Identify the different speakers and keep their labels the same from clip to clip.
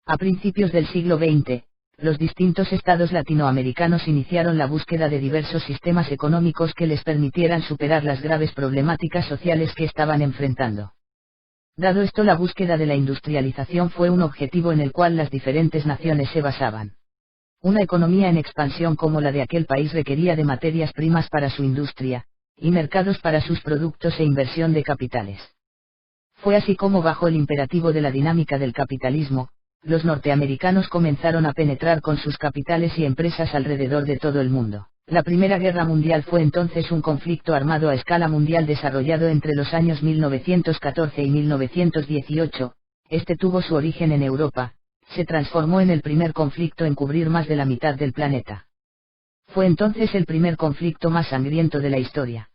Speaker 1: A principios del siglo XX, los distintos estados latinoamericanos iniciaron la búsqueda de diversos sistemas económicos que les permitieran superar las graves problemáticas sociales que estaban enfrentando. Dado esto, la búsqueda de la industrialización fue un objetivo en el cual las diferentes naciones se basaban. Una economía en expansión como la de aquel país requería de materias primas para su industria, y mercados para sus productos e inversión de capitales. Fue así como, bajo el imperativo de la dinámica del capitalismo, los norteamericanos comenzaron a penetrar con sus capitales y empresas alrededor de todo el mundo. La Primera Guerra Mundial fue entonces un conflicto armado a escala mundial desarrollado entre los años 1914 y 1918, este tuvo su origen en Europa, se transformó en el primer conflicto en cubrir más de la mitad del planeta. Fue entonces el primer conflicto más sangriento de la historia.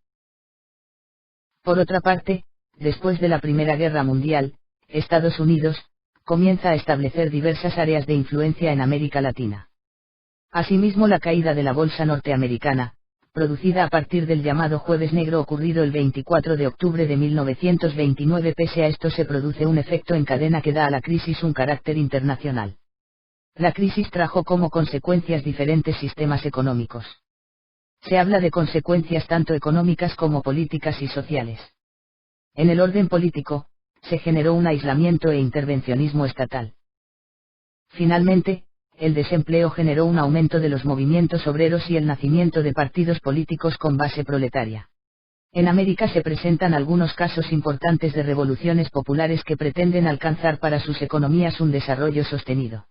Speaker 1: Por otra parte, después de la Primera Guerra Mundial, Estados Unidos comienza a establecer diversas áreas de influencia en América Latina. Asimismo, la caída de la bolsa norteamericana, producida a partir del llamado Jueves Negro ocurrido el 24 de octubre de 1929, pese a esto se produce un efecto en cadena que da a la crisis un carácter internacional. La crisis trajo como consecuencias diferentes sistemas económicos. Se habla de consecuencias tanto económicas como políticas y sociales. En el orden político, se generó un aislamiento e intervencionismo estatal. Finalmente, el desempleo generó un aumento de los movimientos obreros y el nacimiento de partidos políticos con base proletaria. En América se presentan algunos casos importantes de revoluciones populares que pretenden alcanzar para sus economías un desarrollo sostenido.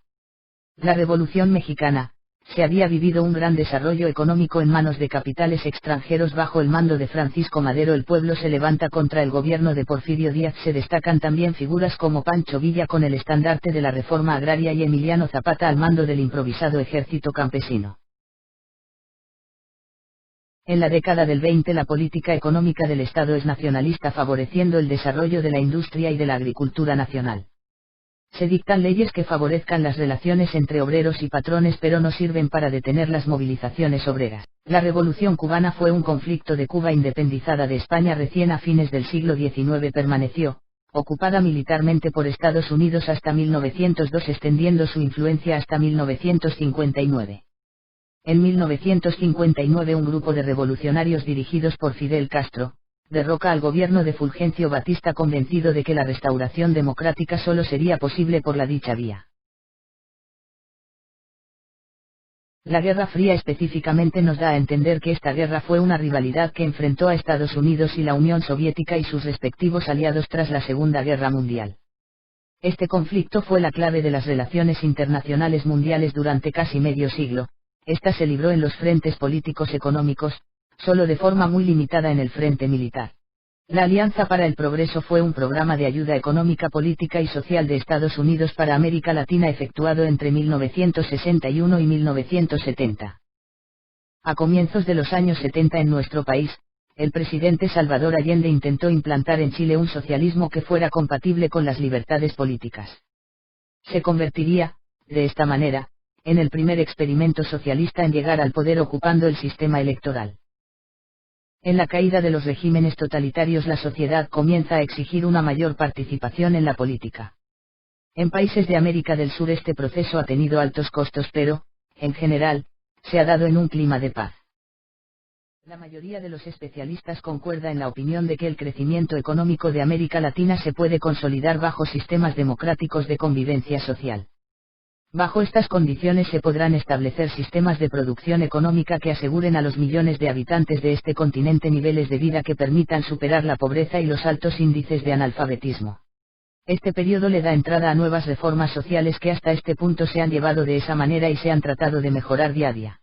Speaker 1: La Revolución Mexicana, se había vivido un gran desarrollo económico en manos de capitales extranjeros bajo el mando de Francisco Madero. El pueblo se levanta contra el gobierno de Porfirio Díaz. Se destacan también figuras como Pancho Villa con el estandarte de la reforma agraria y Emiliano Zapata al mando del improvisado ejército campesino. En la década del 20 la política económica del Estado es nacionalista, favoreciendo el desarrollo de la industria y de la agricultura nacional. Se dictan leyes que favorezcan las relaciones entre obreros y patrones, pero no sirven para detener las movilizaciones obreras. La Revolución Cubana fue un conflicto de Cuba independizada de España recién a fines del siglo XIX. Permaneció ocupada militarmente por Estados Unidos hasta 1902, extendiendo su influencia hasta 1959. En 1959 un grupo de revolucionarios dirigidos por Fidel Castro derroca al gobierno de Fulgencio Batista, convencido de que la restauración democrática solo sería posible por la dicha vía. La Guerra Fría específicamente nos da a entender que esta guerra fue una rivalidad que enfrentó a Estados Unidos y la Unión Soviética y sus respectivos aliados tras la Segunda Guerra Mundial. Este conflicto fue la clave de las relaciones internacionales mundiales durante casi medio siglo. Esta se libró en los frentes políticos económicos, solo de forma muy limitada en el frente militar. La Alianza para el Progreso fue un programa de ayuda económica, política y social de Estados Unidos para América Latina efectuado entre 1961 y 1970. A comienzos de los años 70 en nuestro país, el presidente Salvador Allende intentó implantar en Chile un socialismo que fuera compatible con las libertades políticas. Se convertiría, de esta manera, en el primer experimento socialista en llegar al poder ocupando el sistema electoral. En la caída de los regímenes totalitarios la sociedad comienza a exigir una mayor participación en la política. En países de América del Sur este proceso ha tenido altos costos, pero, en general, se ha dado en un clima de paz. La mayoría de los especialistas concuerda en la opinión de que el crecimiento económico de América Latina se puede consolidar bajo sistemas democráticos de convivencia social. Bajo estas condiciones se podrán establecer sistemas de producción económica que aseguren a los millones de habitantes de este continente niveles de vida que permitan superar la pobreza y los altos índices de analfabetismo. Este periodo le da entrada a nuevas reformas sociales que hasta este punto se han llevado de esa manera y se han tratado de mejorar día a día.